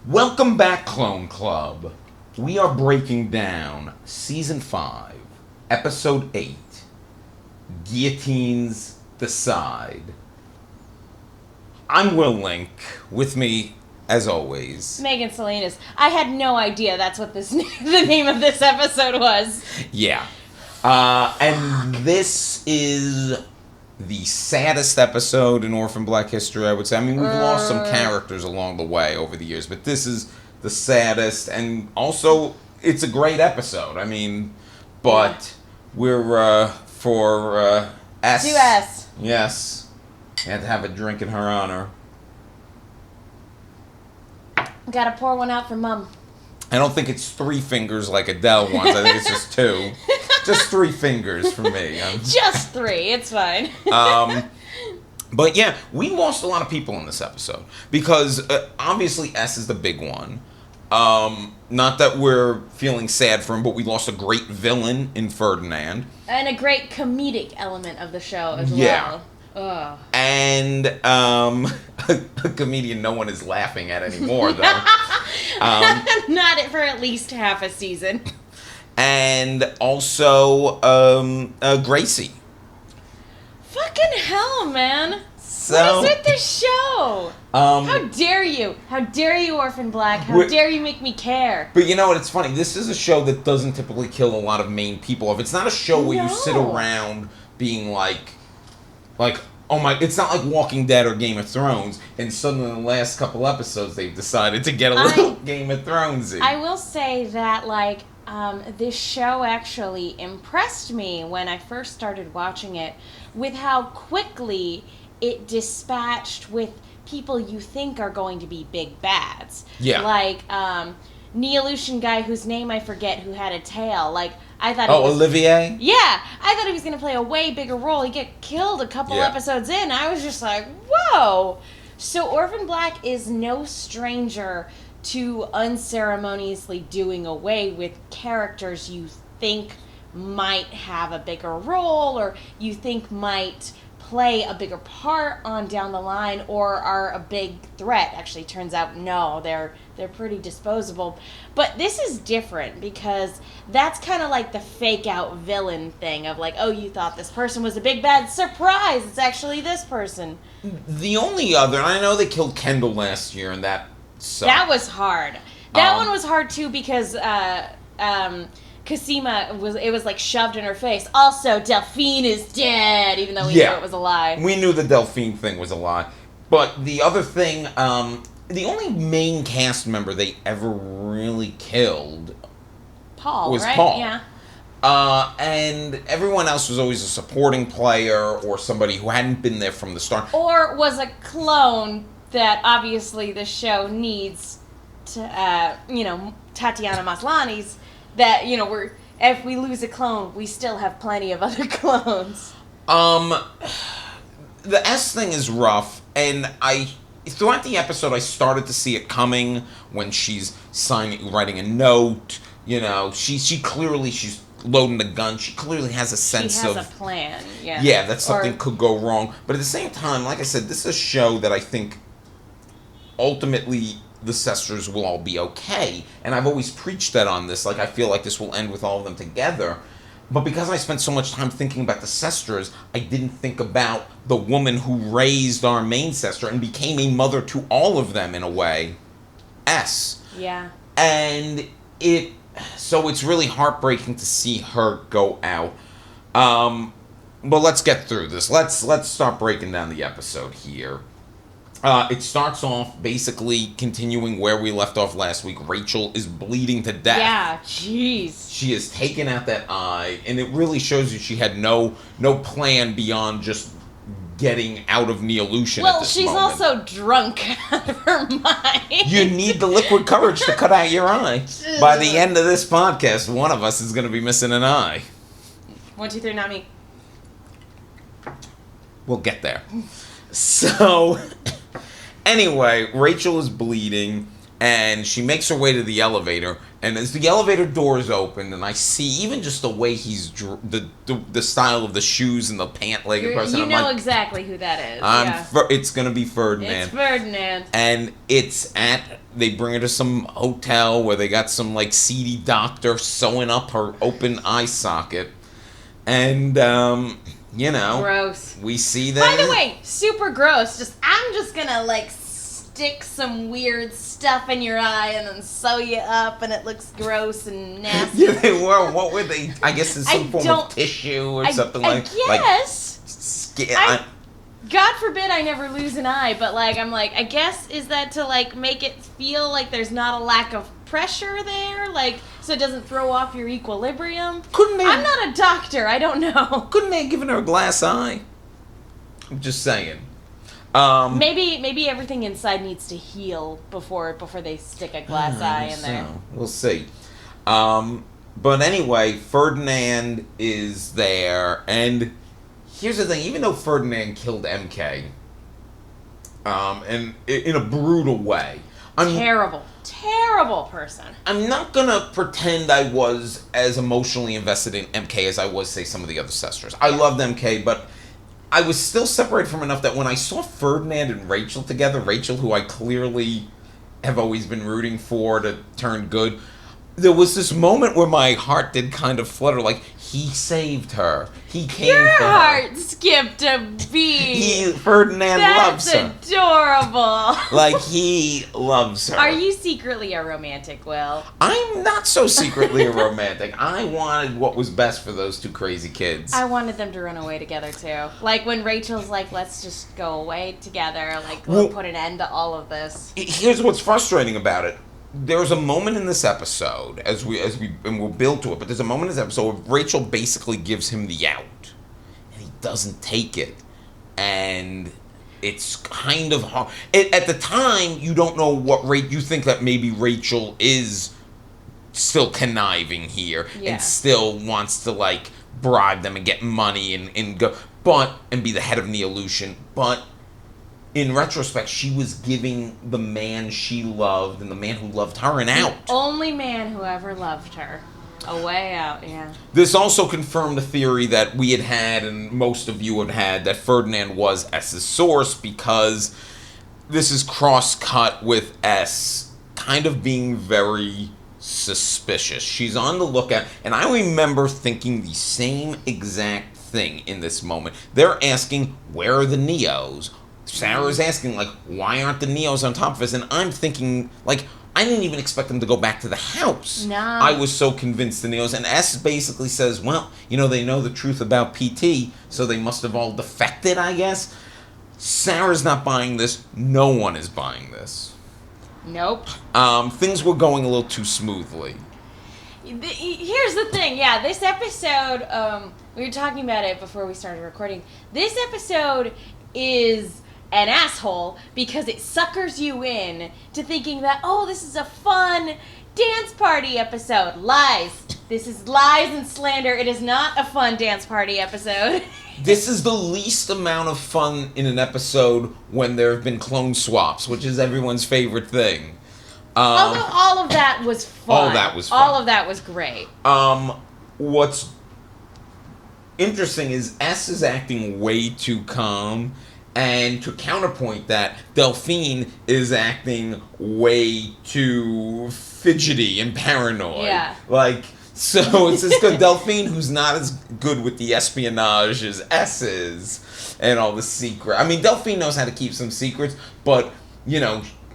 Welcome back, Clone Club. We are breaking down Season 5, Episode 8, Guillotines Decide. I'm Will Link. With me, as always, Megan Salinas. I had no idea that's what the name of this episode was. Yeah. And this is the saddest episode in Orphan Black history, I would say. I mean, we've lost some characters along the way over the years, but this is the saddest, and also, it's a great episode. I mean, but we're, for, S. Do S. Yes. Had to have a drink in her honor. Gotta pour one out for Mum. I don't think it's 3 fingers like Adele wants. I think it's just 2. Just 3 fingers for me. Just 3. It's fine. But yeah, we lost a lot of people in this episode. Because obviously S is the big one. Not that we're feeling sad for him, but we lost a great villain in Ferdinand. And a great comedic element of the show as well. Yeah. Ugh. And a comedian no one is laughing at anymore, though. Not for at least half a season. And also Gracie. Fucking hell, man. So, what is with this show? How dare you? How dare you, Orphan Black? How dare you make me care? But you know what? It's funny. This is a show that doesn't typically kill a lot of main people off. It's not a show where you sit around being like, oh my, it's not like Walking Dead or Game of Thrones, and suddenly in the last couple episodes they've decided to get a little Game of Thronesy. I will say that, this show actually impressed me when I first started watching it with how quickly it dispatched with people you think are going to be big bads. Yeah. Like, Neolution guy whose name I forget who had a tail. I thought Olivier? Yeah, I thought he was going to play a way bigger role. He get killed a couple episodes in. I was just like, whoa. So Orphan Black is no stranger to unceremoniously doing away with characters you think might have a bigger role or you think might play a bigger part on down the line or are a big threat. Actually, turns out no, they're pretty disposable. But this is different because that's kind of like the fake out villain thing of oh, you thought this person was a big bad, surprise, it's actually this person. The only other, and I know they killed Kendall last year, and that sucked. That was hard. That one was hard too because Cosima was shoved in her face. Also, Delphine is dead, even though we knew it was a lie. We knew the Delphine thing was a lie. But the other thing, the only main cast member they ever really killed was Paul. Yeah. And everyone else was always a supporting player or somebody who hadn't been there from the start. Or was a clone that obviously the show needs to, Tatiana Maslany's. That, if we lose a clone, we still have plenty of other clones. The S thing is rough, and throughout the episode, I started to see it coming when she's writing a note. She's loading the gun. She clearly has a sense of... She has a plan, yeah. Yeah, that something could go wrong. But at the same time, like I said, this is a show that I think ultimately the Sisters will all be okay. And I've always preached that on this. I feel like this will end with all of them together. But because I spent so much time thinking about the Sisters, I didn't think about the woman who raised our main sister and became a mother to all of them in a way. S. Yeah. And so it's really heartbreaking to see her go out. But let's get through this. Let's start breaking down the episode here. It starts off basically continuing where we left off last week. Rachel is bleeding to death. Yeah, jeez. She has taken out that eye, and it really shows you she had no plan beyond just getting out of Neolution at this moment. Well, she's also drunk out of her mind. You need the liquid courage to cut out your eye. By the end of this podcast, one of us is going to be missing an eye. 1, 2, 3, not me. We'll get there. So... Anyway, Rachel is bleeding, And she makes her way to the elevator, and as the elevator doors open, and I see even just the way he's the style of the shoes and the pant-legged person, you I'm know like, exactly who that is. It's gonna be Ferdinand. It's Ferdinand. And they bring her to some hotel where they got some like seedy doctor sewing up her open eye socket, and gross. We see that. By the way, super gross. I'm just gonna like stick some weird stuff in your eye and then sew you up, and it looks gross and nasty. Yeah, they were. What were they? I guess it's some form of tissue or something like. I guess. Like, God forbid I never lose an eye, but I'm like, I guess is that to like make it feel like there's not a lack of pressure there, so it doesn't throw off your equilibrium. I'm not a doctor. I don't know. Couldn't they have given her a glass eye? I'm just saying. Maybe everything inside needs to heal before they stick a glass eye in there. We'll see. But anyway, Ferdinand is there, and here's the thing: even though Ferdinand killed MK, and in a brutal way, terrible person. I'm not gonna pretend I was as emotionally invested in MK as I was, say, some of the other sisters. I loved MK, but I was still separated from enough that when I saw Ferdinand and Rachel together, Rachel, who I clearly have always been rooting for to turn good, there was this moment where my heart did kind of flutter, like, he saved her. He came Your for her. heart skipped a beat. Ferdinand loves her. That's adorable. Like, he loves her. Are you secretly a romantic, Will? I'm not so secretly a romantic. I wanted what was best for those two crazy kids. I wanted them to run away together, too. Like, when Rachel's like, let's just go away together. Like, we'll put an end to all of this. Here's what's frustrating about it. There's a moment in this episode, and we'll build to it, but there's a moment in this episode where Rachel basically gives him the out, and he doesn't take it, and it's kind of hard. At the time, you don't know you think that maybe Rachel is still conniving here, and still wants to, like, bribe them and get money and go, and be the head of Neolution, but in retrospect, she was giving the man she loved and the man who loved her an out. The only man who ever loved her. A way out, yeah. This also confirmed the theory that we had and most of you had, that Ferdinand was S's source, because this is cross-cut with S kind of being very suspicious. She's on the lookout, and I remember thinking the same exact thing in this moment. They're asking, where are the Neos? Sarah's asking, like, why aren't the Neos on top of us? And I'm thinking, like, I didn't even expect them to go back to the house. No. I was so convinced the Neos. And S basically says, well, they know the truth about PT, so they must have all defected, I guess. Sarah's not buying this. No one is buying this. Nope. Things were going a little too smoothly. Here's the thing, this episode, we were talking about it before we started recording. This episode is an asshole because it suckers you in to thinking that, this is a fun dance party episode. Lies. This is lies and slander. It is not a fun dance party episode. This is the least amount of fun in an episode when there have been clone swaps, which is everyone's favorite thing. Although all of that was fun. All that was fun. All of that was great. What's interesting is S is acting way too calm, and to counterpoint that, Delphine is acting way too fidgety and paranoid. Yeah. So it's this good Delphine, who's not as good with the espionage as S is, and all the secret. I mean, Delphine knows how to keep some secrets, but,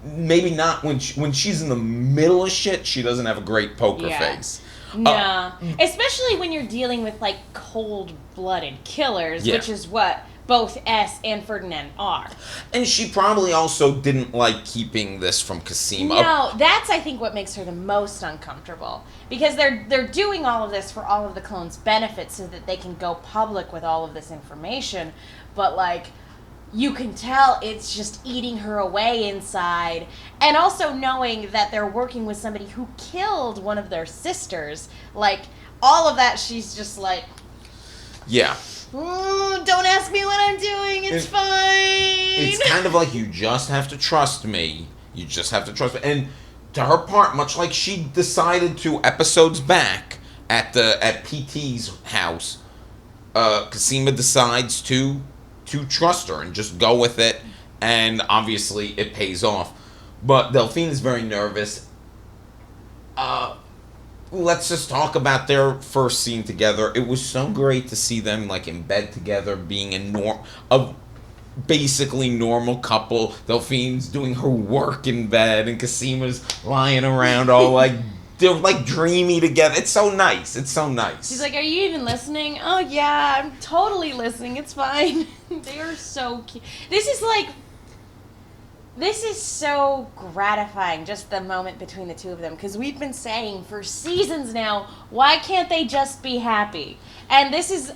maybe not when she's in the middle of shit, she doesn't have a great poker face. No. Especially when you're dealing with, cold-blooded killers, which is what both S and Ferdinand are. And she probably also didn't like keeping this from Cosima. No, that's, I think, what makes her the most uncomfortable. Because they're doing all of this for all of the clones' benefits so that they can go public with all of this information. But, you can tell it's just eating her away inside. And also knowing that they're working with somebody who killed one of their sisters. All of that, she's just like... Yeah. Don't ask me what I'm doing. It's fine. It's kind of like, you just have to trust me. You just have to trust me. And to her part, much like she decided to episodes back at PT's house, Cosima decides to trust her and just go with it, and obviously it pays off. But Delphine is very nervous. Let's just talk about their first scene together. It was so great to see them like in bed together, being a basically normal couple. Delphine's doing her work in bed, and Cosima's lying around all like they're like dreamy together. It's so nice. It's so nice. She's like, "Are you even listening?" "Oh yeah, I'm totally listening. It's fine." They are so cute. This is so gratifying, just the moment between the two of them, because we've been saying for seasons now, why can't they just be happy? And this is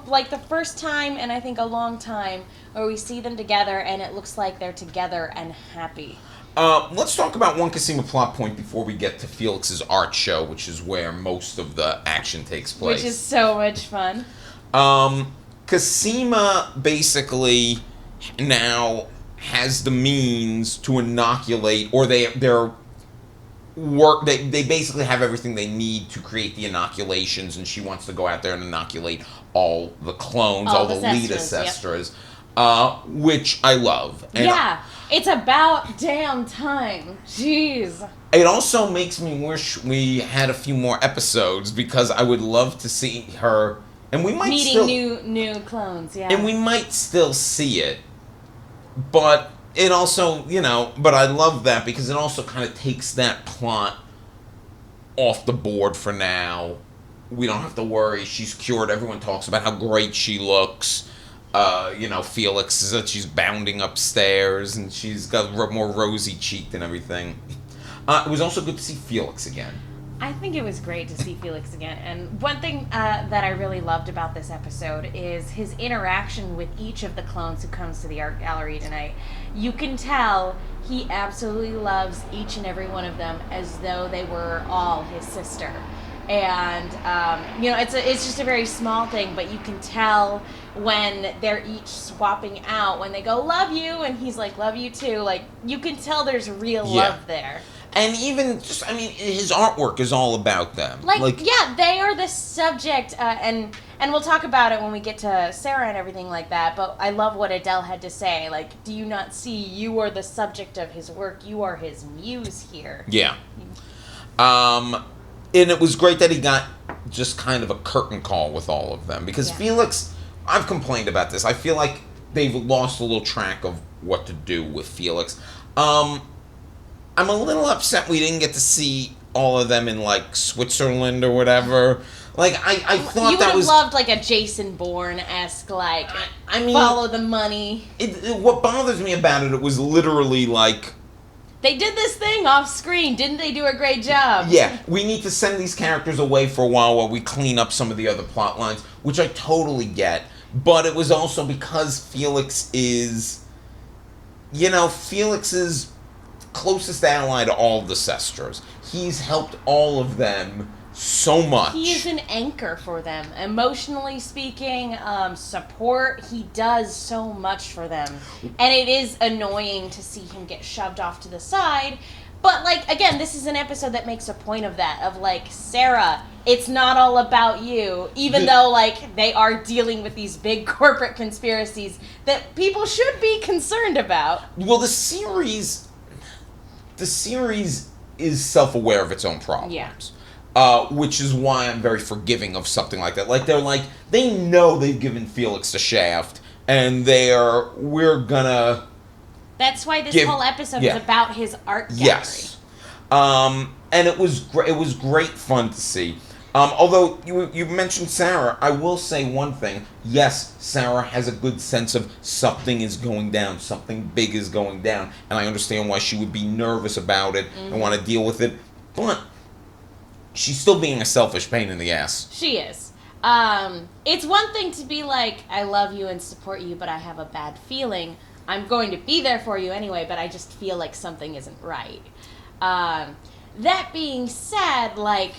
like the first time, and I think a long time, where we see them together, and it looks like they're together and happy. Let's talk about one Cosima plot point before we get to Felix's art show, which is where most of the action takes place. Which is so much fun. Cosima basically now has the means to inoculate, or they basically have everything they need to create the inoculations, and she wants to go out there and inoculate all the clones, all the lead ancestors, which I love. And it's about damn time. Jeez. It also makes me wish we had a few more episodes, because I would love to see her, and we might new clones, and we might still see it. But it also, but I love that because it also kind of takes that plot off the board for now. We don't have to worry. She's cured. Everyone talks about how great she looks. Felix is that she's bounding upstairs and she's got more rosy cheeked and everything. It was also good to see Felix again. I think it was great to see Felix again. And one thing that I really loved about this episode is his interaction with each of the clones who comes to the art gallery tonight. You can tell he absolutely loves each and every one of them as though they were all his sister. And, it's just a very small thing, but you can tell when they're each swapping out, when they go, "Love you," and he's like, "Love you too." Like, you can tell there's real love there. And even his artwork is all about them. They are the subject, and we'll talk about it when we get to Sarah and everything like that, but I love what Adele had to say. Like, do you not see you are the subject of his work? You are his muse here. Yeah. And it was great that he got just kind of a curtain call with all of them, because Felix, I've complained about this. I feel like they've lost a little track of what to do with Felix. I'm a little upset we didn't get to see all of them in, like, Switzerland or whatever. Like, I thought that was... You would have loved, like, a Jason Bourne-esque, like, follow the money. What bothers me about it was literally, like... They did this thing off screen. Didn't they do a great job? Yeah, we need to send these characters away for a while we clean up some of the other plot lines, which I totally get. But it was also because Felix is... Felix's closest ally to all of the Sesters. He's helped all of them so much. He is an anchor for them. Emotionally speaking, support, he does so much for them. And it is annoying to see him get shoved off to the side. But, like, again, this is an episode that makes a point of that. Of, like, Sarah, it's not all about you. Even though, like, they are dealing with these big corporate conspiracies that people should be concerned about. Well, the series is self-aware of its own problems. Yeah. Which is why I'm very forgiving of something like that. Like, they know they've given Felix a shaft, and we're gonna... That's why this whole episode is about his art gallery. Yes. And it was great fun to see. Although you mentioned Sarah, I will say one thing. Yes, Sarah has a good sense of something is going down, something big is going down, and I understand why she would be nervous about it and want to deal with it, but she's still being a selfish pain in the ass. She is. It's one thing to be like, I love you and support you, but I have a bad feeling. I'm going to be there for you anyway, but I just feel like something isn't right. That being said, like...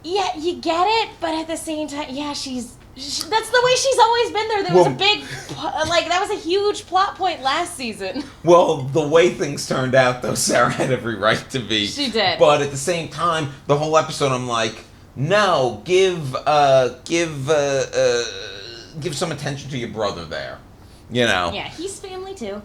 Yeah, you get it, but at the same time, yeah, she's That's the way she's always been there. There was a big, that was a huge plot point last season. Well, the way things turned out, though, Sarah had every right to be. She did. But at the same time, the whole episode, I'm like, no, give some attention to your brother there. You know? Yeah, he's family, too.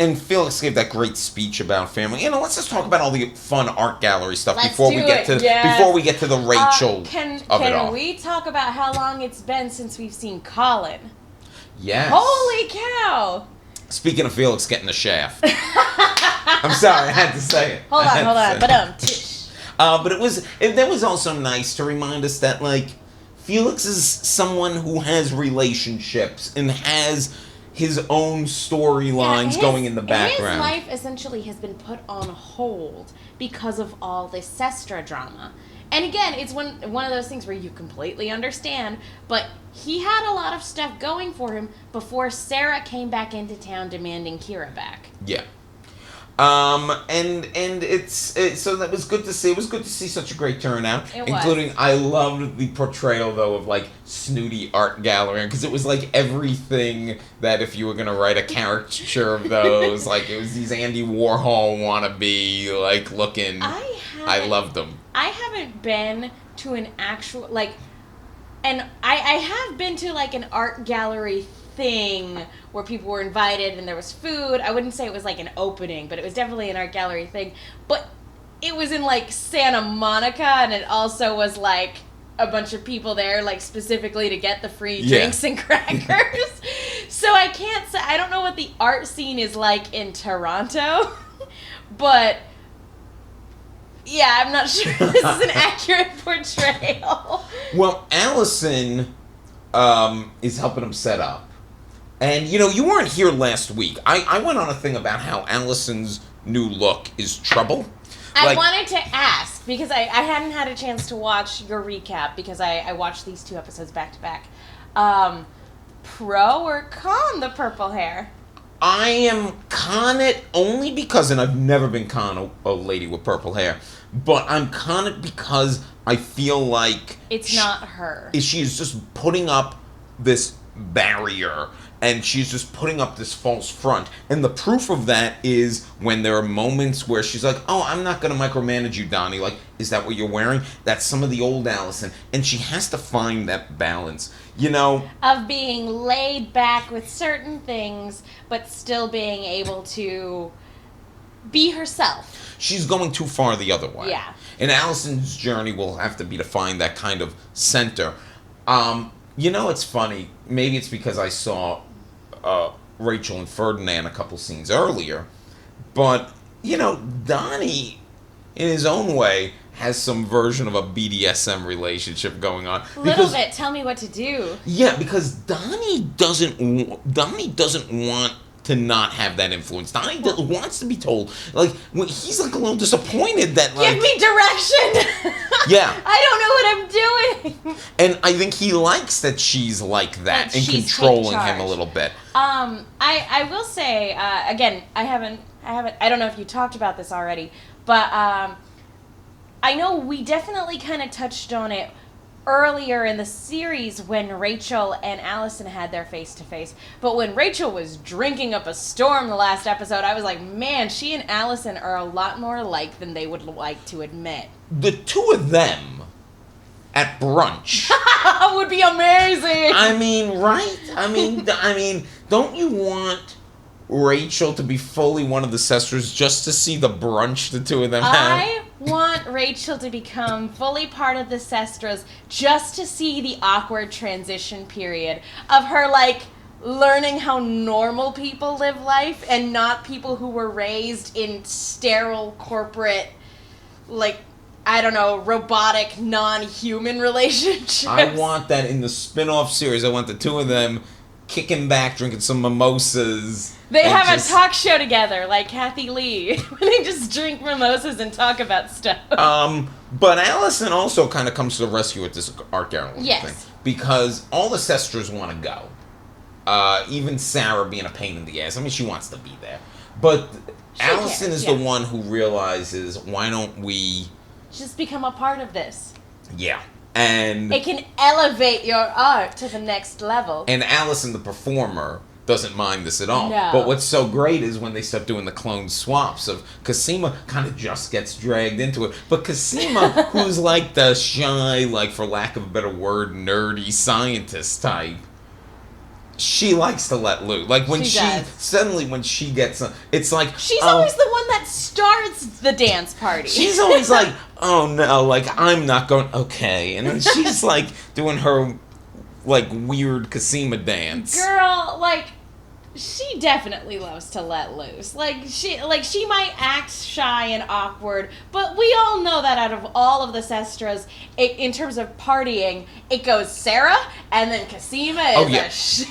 And Felix gave that great speech about family. You know, let's just talk about all the fun art gallery stuff before we get to the Rachel of it all. Can we talk about how long it's been since we've seen Colin? Yes. Holy cow! Speaking of Felix getting the shaft. I'm sorry, I had to say it. Hold on. But that was also nice to remind us that, like, Felix is someone who has relationships and has his own storylines going in the background. His life essentially has been put on hold because of all this Sestra drama. And again, it's one of those things where you completely understand, but he had a lot of stuff going for him before Sarah came back into town demanding Kira back. Yeah. And so that was good to see. It was good to see such a great turnout. Including, I loved the portrayal, though, of, like, snooty art gallery. Because it was, like, everything that if you were going to write a caricature of those, like, it was these Andy Warhol wannabe, like, looking. I loved them. I haven't been to an actual, like, and I have been to, like, an art gallery thing where people were invited and there was food. I wouldn't say it was like an opening, but it was definitely an art gallery thing. But it was in like Santa Monica, and it also was like a bunch of people there, like specifically to get the free drinks and crackers. So I don't know what the art scene is like in Toronto, but yeah, I'm not sure this is an accurate portrayal. Well, Allison is helping him set up. And, you know, you weren't here last week. I went on a thing about how Allison's new look is trouble. I wanted to ask, because I hadn't had a chance to watch your recap, because I watched these 2 episodes back to back. Pro or con the purple hair? I am con it only because, and I've never been con a lady with purple hair, but I'm con it because I feel like it's not her. She is just putting up this barrier, and she's just putting up this false front. And the proof of that is when there are moments where she's like, oh, I'm not going to micromanage you, Donnie. Like, is that what you're wearing? That's some of the old Allison. And she has to find that balance, you know? Of being laid back with certain things, but still being able to be herself. She's going too far the other way. Yeah. And Allison's journey will have to be to find that kind of center. You know, it's funny. Maybe it's because I saw Rachel and Ferdinand a couple scenes earlier. But, you know, Donnie, in his own way, has some version of a BDSM relationship going on. A little bit. Tell me what to do. Yeah, because Donnie doesn't want to not have that influence. Donnie wants to be told. Like, he's like a little disappointed that, like, give me direction. Yeah. I don't know what I'm doing. And I think he likes that she's like that and controlling him a little bit. I will say, again, I don't know if you talked about this already, but I know we definitely kind of touched on it earlier in the series when Rachel and Allison had their face-to-face. But when Rachel was drinking up a storm the last episode, I was like, man, she and Allison are a lot more alike than they would like to admit. The two of them at brunch would be amazing. I mean, right? I mean, don't you want Rachel to be fully one of the sisters just to see the brunch the two of them have? I want Rachel to become fully part of the Sestras just to see the awkward transition period of her, like, learning how normal people live life and not people who were raised in sterile corporate, like, I don't know, robotic, non-human relationships. I want that in the spin-off series. I want the two of them kicking back, drinking some mimosas. They have a talk show together, like Kathy Lee. They just drink mimosas and talk about stuff. But Allison also kind of comes to the rescue with this art gallery thing. Because all the Sestras want to go. Even Sarah being a pain in the ass. I mean, she wants to be there. But Allison is the one who realizes, why don't we... just become a part of this. Yeah. And it can elevate your art to the next level. And Allison, the performer, doesn't mind this at all. No. But what's so great is when they start doing the clone swaps of Cosima kind of just gets dragged into it. But Cosima, who's like the shy, like for lack of a better word, nerdy scientist type, she likes to let loose. Like when suddenly when she gets, it's like she's always the one that starts the dance party. She's always like, oh no, like I'm not going. Okay, and then she's like doing her like weird Cosima dance. Girl, like she definitely loves to let loose. She might act shy and awkward, but we all know that out of all of the Sestras, in terms of partying, it goes Sarah and then Cosima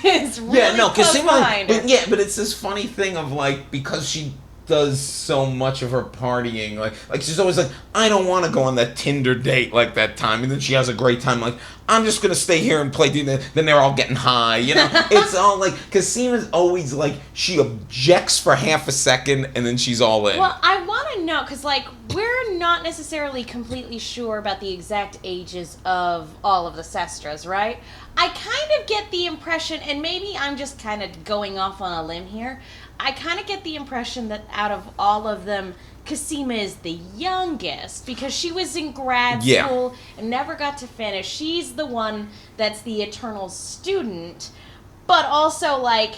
is really close behind her. But it's this funny thing of like, because she does so much of her partying, like she's always like, I don't want to go on that Tinder date like that time, and then she has a great time, like I'm just gonna stay here and play. Then they're all getting high, you know. It's all like Cosima's always like, she objects for half a second and then she's all in. Well, I want to know, because like we're not necessarily completely sure about the exact ages of all of the Sestras, right? I kind of get the impression, and maybe I'm just kind of going off on a limb here, I kind of get the impression that out of all of them, Cosima is the youngest because she was in grad school and never got to finish. She's the one that's the eternal student, but also, like,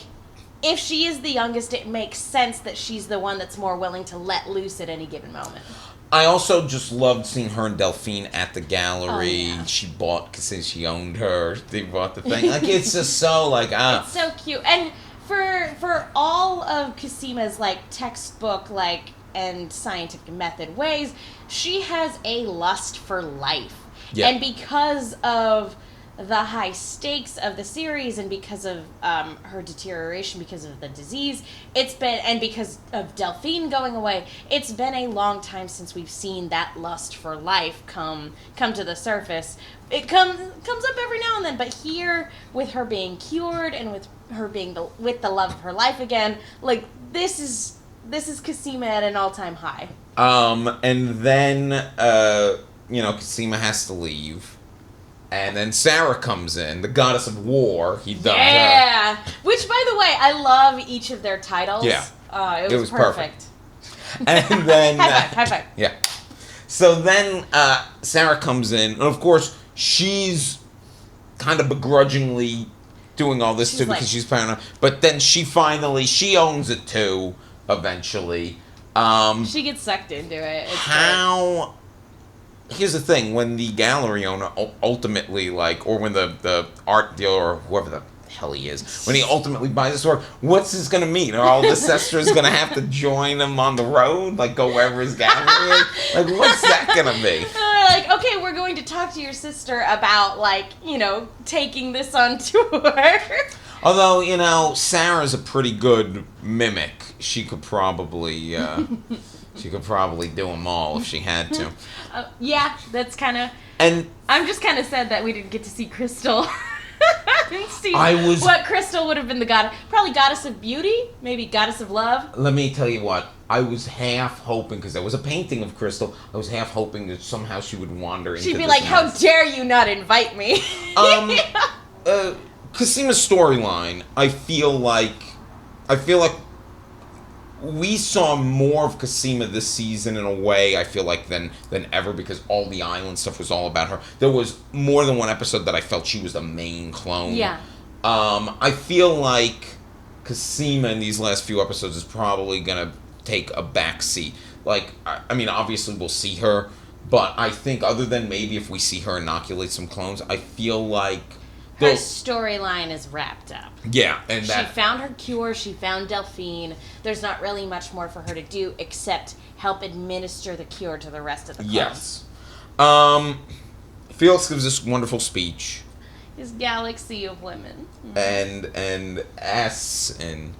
if she is the youngest, it makes sense that she's the one that's more willing to let loose at any given moment. I also just loved seeing her and Delphine at the gallery. Oh, yeah. She bought, because she owned her, they bought the thing. Like, it's just so, like, It's so cute. And for all of Cosima's, like, textbook, like, and scientific method ways, she has a lust for life. Yeah. And because of the high stakes of the series and because of her deterioration because of the disease, and because of Delphine going away, it's been a long time since we've seen that lust for life come to the surface. It comes up every now and then, but here, with her being cured and with her being with the love of her life again, like, this is Cosima at an all-time high. And then Cosima has to leave. And then Sarah comes in, the goddess of war. He dubbed her. Which, by the way, I love each of their titles. Yeah. It was perfect. And then high five. Yeah. So then Sarah comes in, and of course she's kind of begrudgingly doing all this because she's paranoid. But then she owns it too. Eventually, she gets sucked into it. It's here's the thing: when the gallery owner ultimately, like, or when the art dealer or whoever the hell he is, when he ultimately buys this work, what's this gonna mean? Are all the Sestras gonna have to join him on the road, like go wherever his gallery is? Like, what's that gonna be? Like, okay, we're going to talk to your sister about, like, taking this on tour. Although, Sarah's a pretty good mimic. She could probably do them all if she had to. Yeah, that's kind of... And I'm just kind of sad that we didn't get to see Crystal. What Crystal would have been the goddess... Probably goddess of beauty? Maybe goddess of love? Let me tell you what. I was half hoping, because there was a painting of Crystal, I was half hoping that somehow she would wander into She'd be like, how dare you not invite me? Cosima's storyline, I feel like we saw more of Cosima this season in a way, I feel like, than ever, because all the island stuff was all about her. There was more than one episode that I felt she was the main clone. Yeah. I feel like Cosima in these last few episodes is probably going to take a back seat. Like, I mean, obviously we'll see her, but I think other than maybe if we see her inoculate some clones, I feel like her storyline is wrapped up. Yeah, and she found her cure. She found Delphine. There's not really much more for her to do except help administer the cure to the rest of the clones. Yes. Felix gives this wonderful speech. His galaxy of women. And S and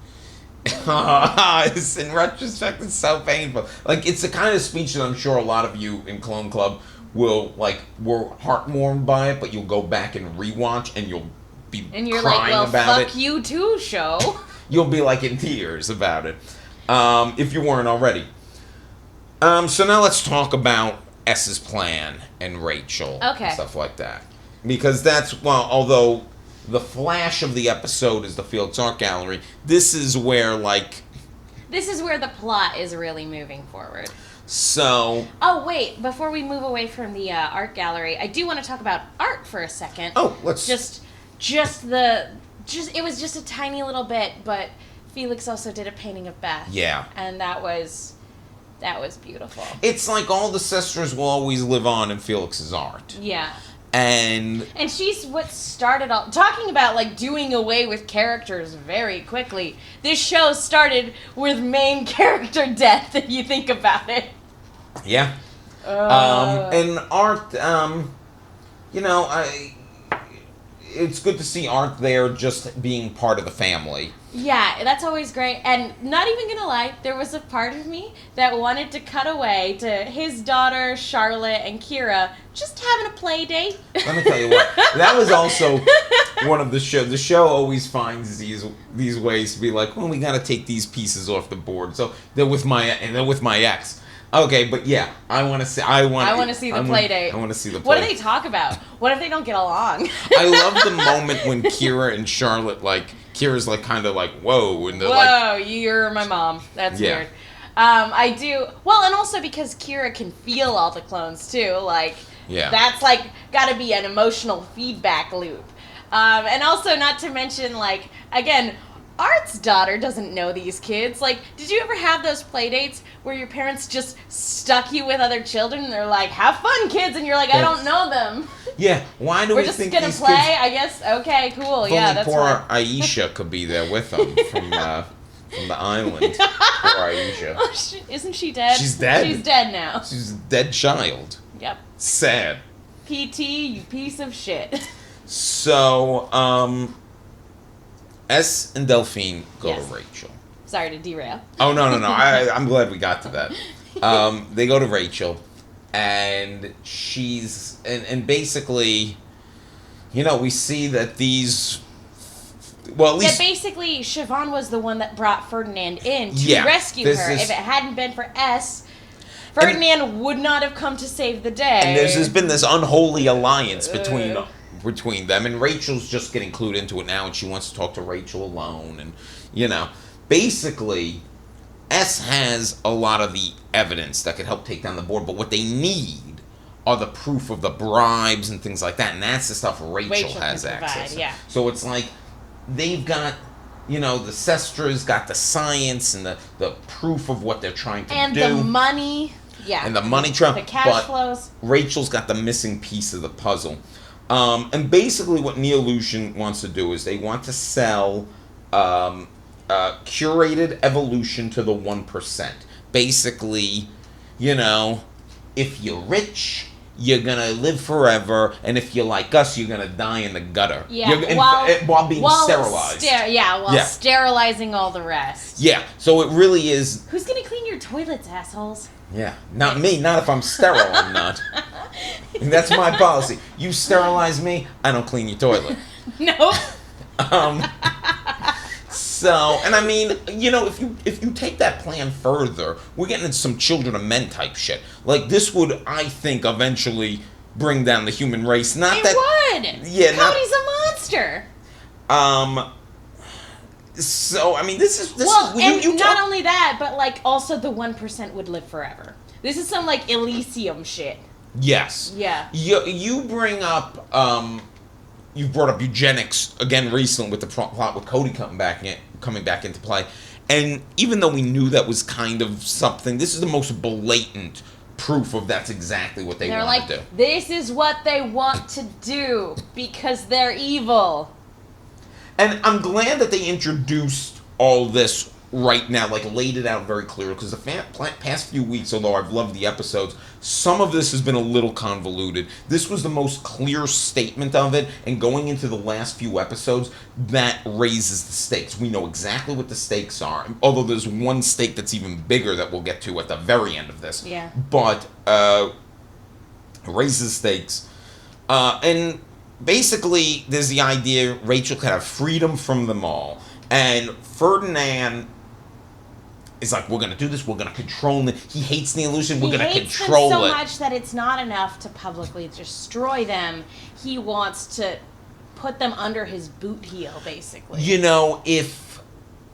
in retrospect, it's so painful. Like, it's the kind of speech that I'm sure a lot of you in Clone Club were heartwarmed by it, but you'll go back and rewatch and you'll be and you're crying like, well, about fuck you too, show. You'll be like in tears about it, if you weren't already. So now let's talk about S's plan and Rachel. Okay. And stuff like that. Because that's, well, although the flash of the episode is the Felix Art Gallery, this is where, like... This is where the plot is really moving forward. So... Oh, wait. Before we move away from the art gallery, I do want to talk about art for a second. Oh, let's... It was just a tiny little bit, but Felix also did a painting of Beth. Yeah. And that was beautiful. It's like all the sisters will always live on in Felix's art. Yeah. And she's what started all... Talking about, like, doing away with characters very quickly. This show started with main character death, if you think about it. Yeah. And art, it's good to see art there just being part of the family. Yeah, that's always great. And not even gonna lie, there was a part of me that wanted to cut away to his daughter, Charlotte, and Kira just having a play date. Let me tell you what, that was also one of the show. The show always finds these ways to be like, well, we gotta take these pieces off the board. So they're with my ex. Okay, but yeah, I want to see the play date. I want to see the play. What do they talk about? What if they don't get along? I love the moment when Kira and Charlotte, like, Kira's like kind of like, whoa, and they're like, whoa, you're my mom. That's weird. I do, well, and also because Kira can feel all the clones too, like, that's like gotta be an emotional feedback loop. And also not to mention, like, again, Art's daughter doesn't know these kids. Like, did you ever have those play dates where your parents just stuck you with other children and they're like, have fun, kids, and you're like, I don't know them. Yeah, why do we think We're just gonna play, I guess? Okay, cool, yeah, that's poor fine. Aisha could be there with them from the island. Poor Aisha. Oh, isn't she dead? She's dead. She's dead now. She's a dead child. Yep. Sad. PT, you piece of shit. So, S and Delphine go to Rachel. Sorry to derail. Oh, no. I'm glad we got to that. They go to Rachel, and she's... And basically, we see that these... Well, at least... Yeah, basically, Siobhan was the one that brought Ferdinand in to rescue her. If it hadn't been for S, Ferdinand would not have come to save the day. And there's been this unholy alliance between them, and Rachel's just getting clued into it now, and she wants to talk to Rachel alone, and, basically, S has a lot of the evidence that could help take down the board, but what they need are the proof of the bribes and things like that, and that's the stuff Rachel has access to. Yeah. So it's like, they've got, the Sestras got the science and the proof of what they're trying to do. And the money. Yeah. And the money trap. The cash flows. Rachel's got the missing piece of the puzzle. And basically what Neolution wants to do is they want to sell curated evolution to the 1%. Basically, if you're rich, you're going to live forever, and if you're like us, you're going to die in the gutter. Yeah, while being sterilized. Sterilizing all the rest. Yeah, so it really is... Who's going to clean your toilets, assholes? Yeah, not me. Not if I'm sterile, I'm not. And that's my policy. You sterilize me, I don't clean your toilet. Nope. So, and I mean, if you take that plan further, we're getting into some Children of Men type shit. Like, this would, I think, eventually bring down the human race. It would! Yeah, Cody's a monster! So, I mean, this well, and not only that, but, like, also the 1% would live forever. This is some, like, Elysium shit. Yes. Yeah. You bring up, you brought up eugenics again recently with the plot with Cody coming back into play. And even though we knew that was kind of something, this is the most blatant proof of that's exactly what they want to do. This is what they want to do because they're evil. And I'm glad that they introduced all this right now, like laid it out very clearly, because the past few weeks, although I've loved the episodes, some of this has been a little convoluted. This was the most clear statement of it, and going into the last few episodes, that raises the stakes. We know exactly what the stakes are, although there's one stake that's even bigger that we'll get to at the very end of this. Yeah. But, raises stakes. And basically, there's the idea Rachel could have freedom from them all. And Ferdinand is like, we're going to do this, we're going to control it. He hates Neolution, we're going to control control them so it. much that it's not enough to publicly destroy them. He wants to put them under his boot heel, basically. You know, if...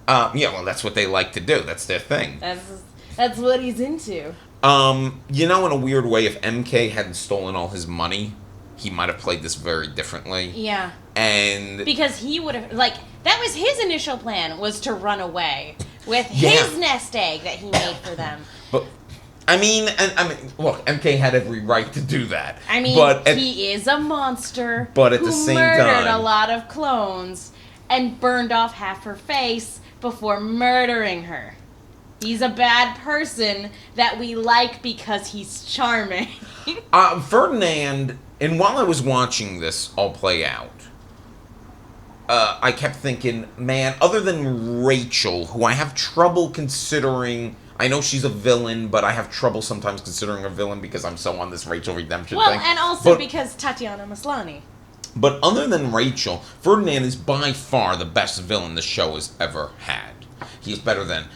yeah, well, that's what they like to do. That's their thing. That's what he's into. You know, in a weird way, if MK hadn't stolen all his money, he might have played this very differently. Yeah. And... Because he would have... Like, that was his initial plan, was to run away with his nest egg that he made for them. But... I mean, look, MK had every right to do that. I mean, he is a monster. But at the same time, murdered a lot of clones and burned off half her face before murdering her. He's a bad person that we like because he's charming. Ferdinand, and while I was watching this all play out, I kept thinking, man, other than Rachel, who I have trouble considering... I know she's a villain, but I have trouble sometimes considering her a villain because I'm so on this Rachel redemption thing. Well, and also because Tatiana Maslany. But other than Rachel, Ferdinand is by far the best villain the show has ever had. He's better than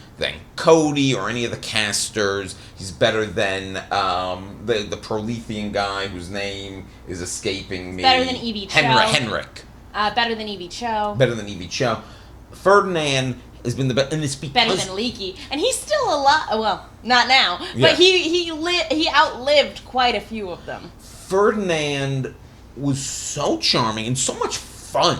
Cody or any of the casters. He's better than the Prolethean guy whose name is escaping me. Better than Evie Cho. Henrik. Better than Evie Cho. Better than Evie Cho. Ferdinand has been the best, and it's because... Better than Leaky. And he's still alive. Well, not now. But he outlived quite a few of them. Ferdinand was so charming and so much fun.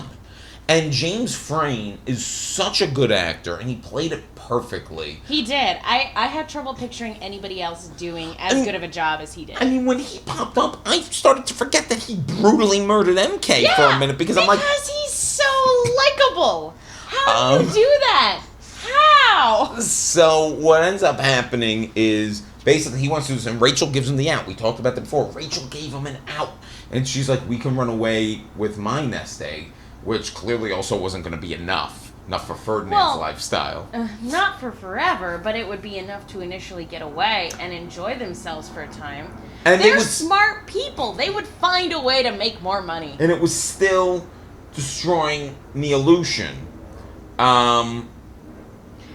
And James Frain is such a good actor, and he played it perfectly. He did. I had trouble picturing anybody else doing as good of a job as he did. I mean, when he popped up, I started to forget that he brutally murdered MK for a minute, because I'm like... Because he's so likable. How do you do that? How? So what ends up happening is basically he wants to do this, and Rachel gives him the out. We talked about that before. Rachel gave him an out, and she's like, "We can run away with my nest egg," which clearly also wasn't going to be enough for Ferdinand's lifestyle. Not for forever, but it would be enough to initially get away and enjoy themselves for a time. And they're smart people. They would find a way to make more money. And it was still destroying Neolution.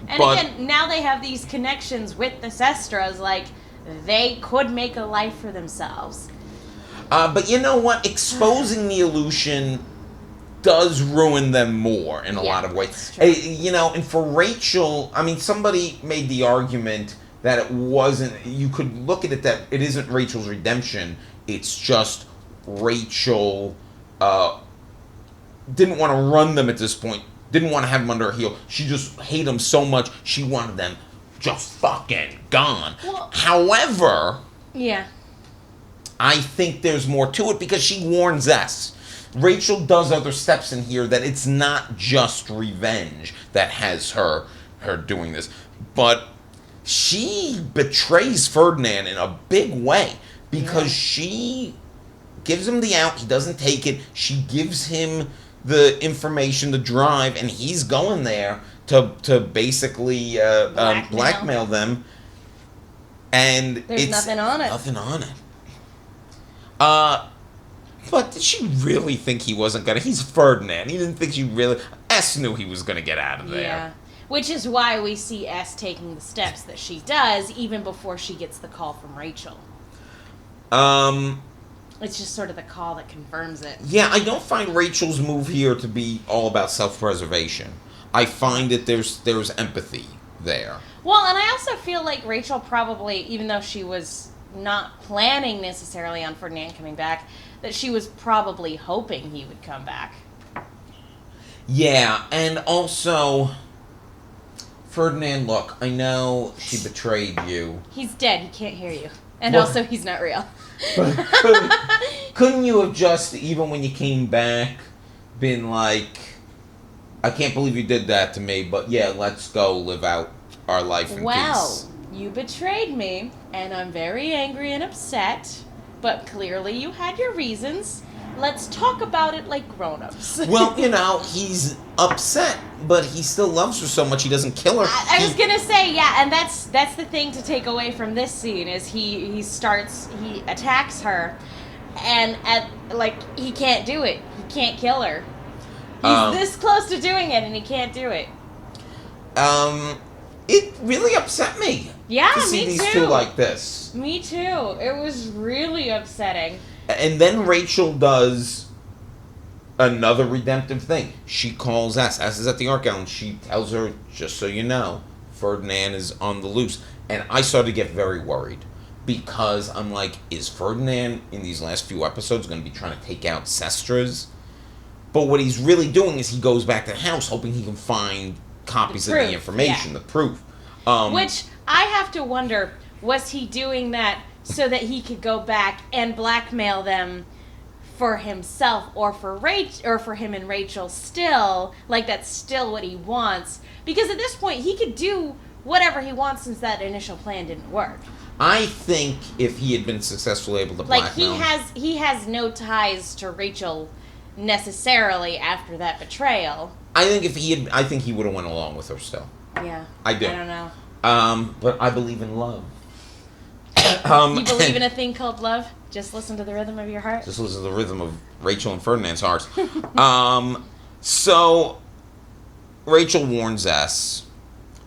Again, now they have these connections with the Sestras, like, they could make a life for themselves. But you know what? Exposing Neolution does ruin them more in a lot of ways. You know, and for Rachel, I mean, somebody made the argument that it wasn't... You could look at it that it isn't Rachel's redemption, it's just Rachel didn't want to run them at this point. Didn't want to have them under her heel. She just hated them so much, she wanted them just fucking gone. Well, however... Yeah. I think there's more to it because she warns us. Rachel does other steps in here that it's not just revenge that has her doing this. But she betrays Ferdinand in a big way because she gives him the out. He doesn't take it. She gives him the information, the drive, and he's going there to basically blackmail them. And there's nothing on it. Nothing on it. But did she really think he wasn't gonna? He's Ferdinand. He didn't think she really... S knew he was gonna get out of there. Yeah. Which is why we see S taking the steps that she does, even before she gets the call from Rachel. It's just sort of the call that confirms it. Yeah, I don't find Rachel's move here to be all about self-preservation. I find that there's empathy there. Well, and I also feel like Rachel probably, even though she was not planning necessarily on Ferdinand coming back, that she was probably hoping he would come back. Yeah, and also, Ferdinand, look, I know she betrayed you. He's dead, he can't hear you. And also, he's not real. Couldn't you have just, even when you came back, been like, I can't believe you did that to me, but yeah, let's go live out our life in peace. Well, you betrayed me, and I'm very angry and upset, but clearly you had your reasons. Let's talk about it like grown-ups. Well, you know, he's upset, but he still loves her so much he doesn't kill her. I was gonna say, yeah, and that's the thing to take away from this scene, is he attacks her, and he can't do it. He can't kill her. He's this close to doing it, and he can't do it. it really upset me. Yeah, to see me these too. two like this. Me too. It was really upsetting. And then Rachel does another redemptive thing. She calls S. S is at the art gallery, and she tells her, just so you know, Ferdinand is on the loose. And I started to get very worried. Because I'm like, is Ferdinand in these last few episodes going to be trying to take out Sestras? But what he's really doing is he goes back to the house hoping he can find copies of the information, the proof. Which I have to wonder, was he doing that so that he could go back and blackmail them for himself or for him and Rachel still? Like, that's still what he wants. Because at this point, he could do whatever he wants since that initial plan didn't work. I think if he had been successfully able to blackmail... Like, he has no ties to Rachel necessarily after that betrayal. I think he would have went along with her still. Yeah. I do. I don't know. But I believe in love. You believe in a thing called love? Just listen to the rhythm of your heart? Just listen to the rhythm of Rachel and Ferdinand's hearts. So, Rachel warns S.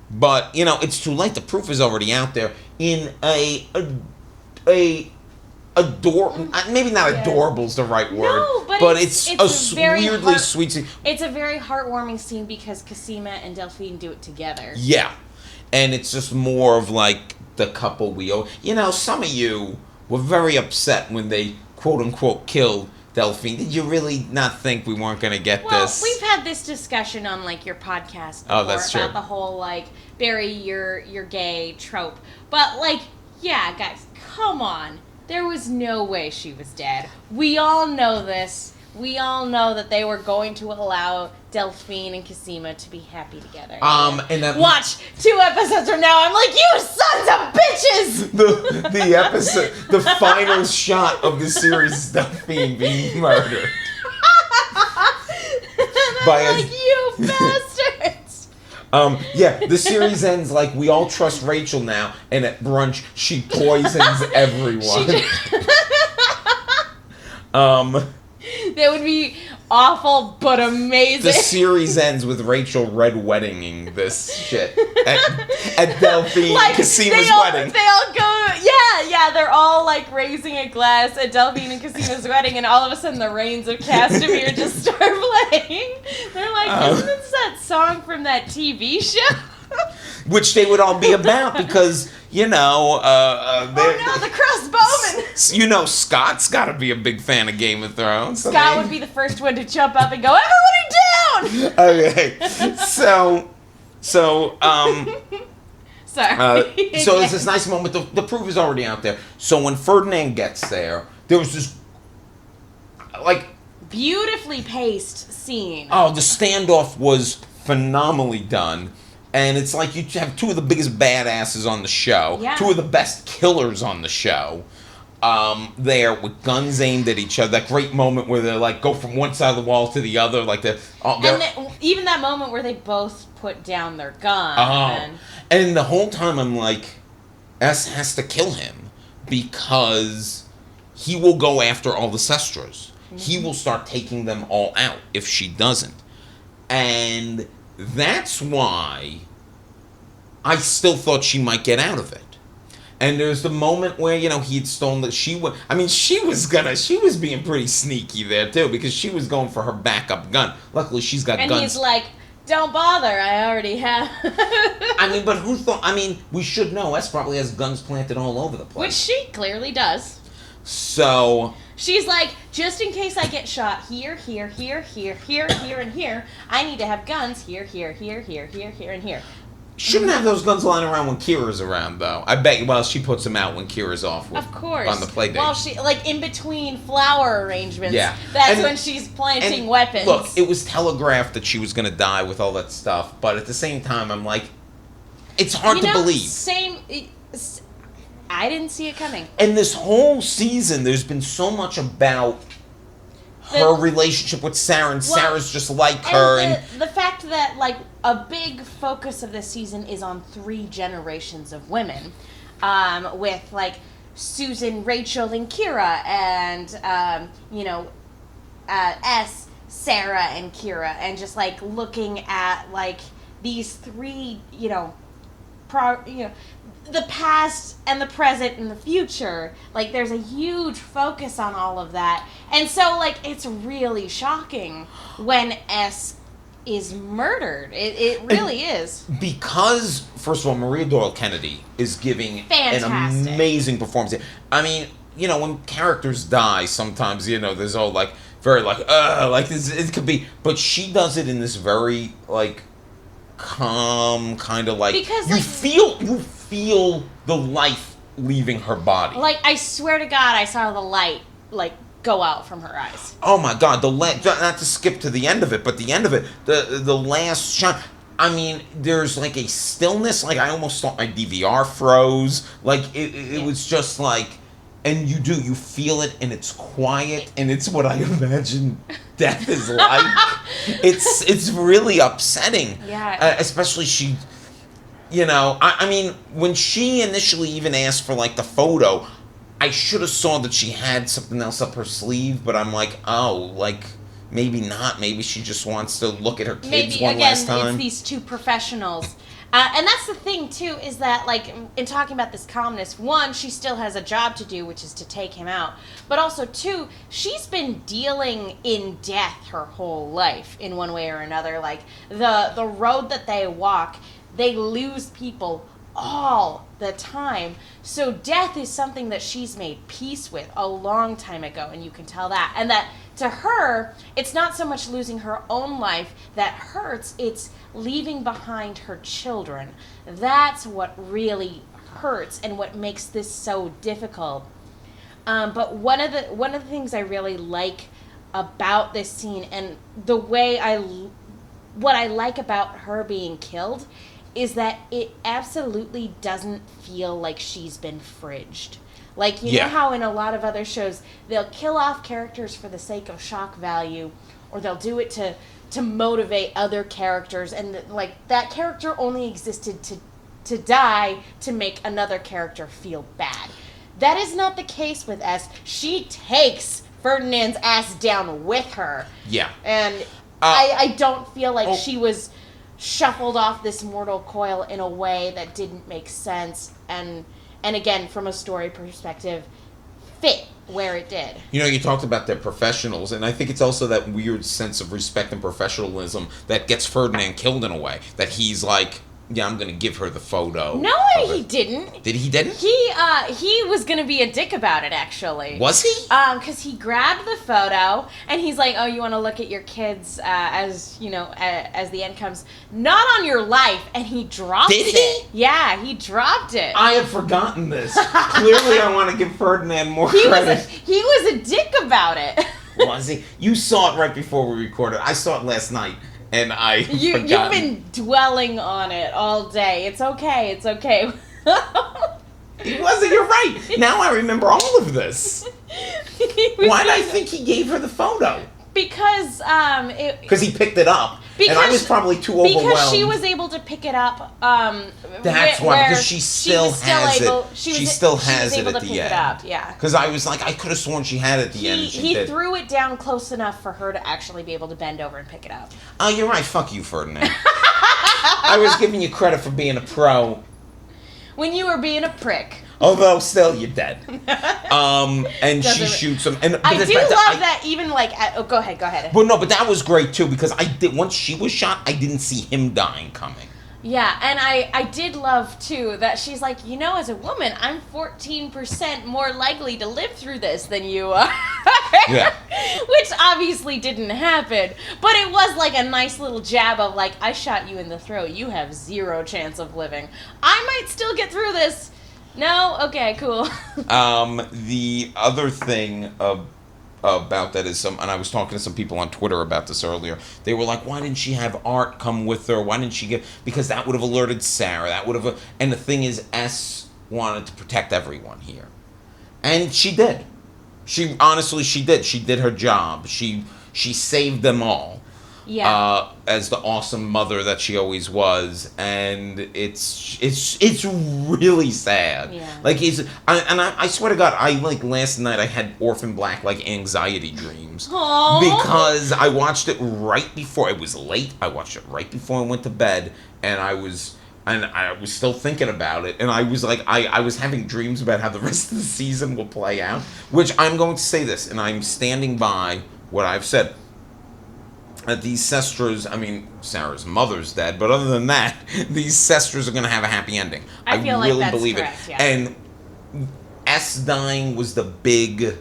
But, it's too late. The proof is already out there in maybe not adorable is the right word. No, but it's a weirdly sweet scene. It's a very heartwarming scene because Cosima and Delphine do it together. Yeah. And it's just more of like the couple we owe. Some of you were very upset when they quote unquote killed Delphine. Did you really not think we weren't going to get this? Well, we've had this discussion on like your podcast before that's true. about the whole like bury your gay trope. But like, yeah, guys, come on. There was no way she was dead. We all know this. We all know that they were going to allow Delphine and Cosima to be happy together. And that watch 2 episodes from now. I'm like, you sons of bitches. The episode, the final shot of the series is Delphine being murdered by like, you bastards. The series ends like we all trust Rachel now, and at brunch she poisons everyone. That would be awful, but amazing. The series ends with Rachel red weddinging this shit at Delphine Cosima's wedding. They all go, yeah, they're all like raising a glass at Delphine and Cosima's wedding, and all of a sudden the Rains of Castamere just start playing. They're like, isn't this that song from that TV show? Which they would all be about because, the crossbowman. Scott's got to be a big fan of Game of Thrones. Scott would be the first one to jump up and go, everybody down! Okay. So Sorry. So there's this nice moment. The proof is already out there. So when Ferdinand gets there was this, like... beautifully paced scene. Oh, the standoff was phenomenally done. And it's like you have 2 of the biggest badasses on the show. Yeah. 2 of the best killers on the show. There with guns aimed at each other. That great moment where they like go from one side of the wall to the other. Like even that moment where they both put down their gun. And the whole time I'm like, S has to kill him. Because he will go after all the Sestras. Mm-hmm. He will start taking them all out if she doesn't. And... that's why I still thought she might get out of it. And there's the moment where, he had stolen that she was being pretty sneaky there too, because she was going for her backup gun. Luckily she's got guns. And he's like, don't bother, I already have. But who thought, we should know, S probably has guns planted all over the place. Which she clearly does. So... she's like, just in case I get shot here, here, here, here, here, here, and here, I need to have guns here, here, here, here, here, here, and here. Shouldn't have those guns lying around when Kira's around, though. I bet you, she puts them out when Kira's off. Of course. On the play date. Well, she, like, in between flower arrangements. Yeah. That's when she's planting weapons. Look, it was telegraphed that she was going to die with all that stuff, but at the same time, I'm like, it's hard to believe. I didn't see it coming. And this whole season, there's been so much about her relationship with Sarah, and Sarah's just like her. And the fact that, like, a big focus of this season is on 3 generations of women. With, like, Susan, Rachel, and Kira, and, S, Sarah, and Kira, and just, like, looking at, like, these 3, the past and the present and the future. Like, there's a huge focus on all of that. And so, like, it's really shocking when S is murdered. It really is. Because, first of all, Maria Doyle Kennedy is giving Fantastic. an amazing performance. I mean, when characters die, sometimes, there's all, like, very, like this, it could be, but she does it in this very, like, calm, kind of like, because, you like, feel the life leaving her body. Like, I swear to God, I saw the light, like, go out from her eyes. Oh my God, not to skip to the end of it, but the end of it, the last shot, I mean, there's like a stillness, like I almost thought my DVR froze, like it was just like, and you feel it, and it's quiet, and it's what I imagine death is like. It's really upsetting. Yeah. Especially she, I mean, when she initially even asked for like the photo, I should have saw that she had something else up her sleeve, but I'm like, oh, like, maybe not. Maybe she just wants to look at her kids last time. It's these two professionals. And that's the thing, too, is that, like, in talking about this calmness, one, she still has a job to do, which is to take him out. But also, two, she's been dealing in death her whole life, in one way or another. Like, the road that they walk, they lose people all the time. So death is something that she's made peace with a long time ago, and you can tell that. And that to her, it's not so much losing her own life that hurts, it's leaving behind her children. That's what really hurts and what makes this so difficult. But one of the things I really like about this scene, and the way what I like about her being killed, is that it absolutely doesn't feel like she's been fridged. Like, you know how in a lot of other shows, they'll kill off characters for the sake of shock value, or they'll do it to motivate other characters, and, like, that character only existed to die to make another character feel bad. That is not the case with S. She takes Ferdinand's ass down with her. Yeah. And I don't feel like she was shuffled off this mortal coil in a way that didn't make sense, and again, from a story perspective, fit where it did. You talked about their professionals, and I think it's also that weird sense of respect and professionalism that gets Ferdinand killed in a way, that he's like, yeah, I'm going to give her the photo. No, he didn't. He didn't? He was going to be a dick about it, actually. Was he? Because he grabbed the photo, and he's like, oh, you want to look at your kids as the end comes. Not on your life, and he dropped it. Did he? Yeah, he dropped it. I have forgotten this. Clearly, I want to give Ferdinand more credit. He was a dick about it. Was he? You saw it right before we recorded. I saw it last night. And you've been dwelling on it all day. It's okay. It wasn't. You're right. Now I remember all of this. Why did I think he gave her the photo? Because he picked it up. And I was probably too overwhelmed. Because she was able to pick it up. That's why. Because she still has it. She still has it at the end. Yeah. Because I was like, I could have sworn she had it at the end. He threw it down close enough for her to actually be able to bend over and pick it up. Oh, you're right. Fuck you, Ferdinand. I was giving you credit for being a pro. When you were being a prick. Although still, you're dead. And she shoots him. And I do love that. Even like, go ahead. But no, but that was great too, because once she was shot, I didn't see him dying coming. Yeah, and I did love too that she's like, as a woman, I'm 14% more likely to live through this than you are. Yeah. Which obviously didn't happen, but it was like a nice little jab of like, I shot you in the throat. You have 0 chance of living. I might still get through this. No? Okay, cool. The other thing about that is and I was talking to some people on Twitter about this earlier. They were like, why didn't she have Art come with her? Why didn't she because that would have alerted Sarah. And the thing is, S wanted to protect everyone here. And she did. She did. She did her job. She saved them all. Yeah. As the awesome mother that she always was, and it's really sad. Yeah. Like I swear to God, last night I had Orphan Black anxiety dreams. Aww. Because I watched it right before it was late. I watched it right before I went to bed, and I And I was still thinking about it, and I was like, I was having dreams about how the rest of the season will play out, which I'm going to say this, and I'm standing by what I've said. That these Sestras, I mean, Sarah's mother's dead, but other than that, these Sestras are going to have a happy ending. I feel really like that's believe correct, it. yeah. And S dying was the big